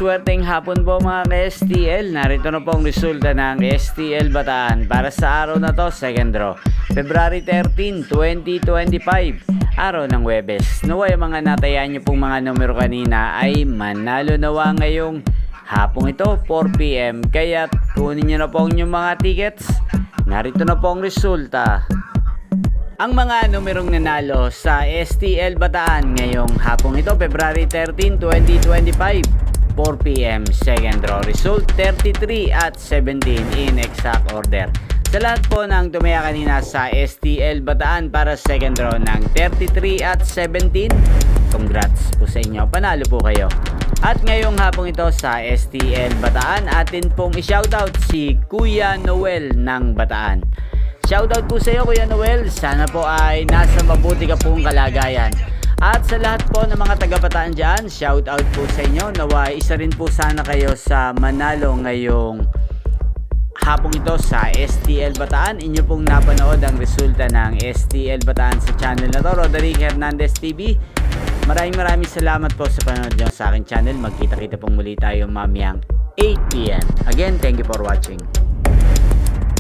maswerteng hapon po mga ka-STL. Narito na po ang resulta ng STL Bataan para sa araw na to, second draw. February 13, 2025, araw ng Huwebes. Naway mga natayaan nyo pong mga numero kanina ay manalo nawa ngayong hapong ito, 4 PM. Kaya kunin nyo na po ang inyong mga tickets. Narito na po ang resulta. Ang mga numerong nanalo sa STL Bataan ngayong hapong ito, February 13, 2025, 4 PM, second draw. Result 33 at 17 in exact order. Sa lahat po ng tumaya kanina sa STL Bataan para second draw ng 33 at 17, congrats po sa inyo, panalo po kayo. At ngayong hapong ito sa STL Bataan, atin pong i-shoutout si Kuya Noel ng Bataan. Shoutout po sa iyo Kuya Noel, sana po ay nasa mabuti ka pong kalagayan. At sa lahat po ng mga taga-Bataan dyan, shoutout po sa inyo, naway isa rin po sana kayo sa manalo ngayong hapong ito sa STL Bataan. Inyo pong napanood ang resulta ng STL Bataan sa channel na to, Roderick Hernandez TV. Maraming salamat po sa panonood nyo sa aking channel. Magkita-kita pong muli tayo mamayang 8 PM. Again, thank you for watching.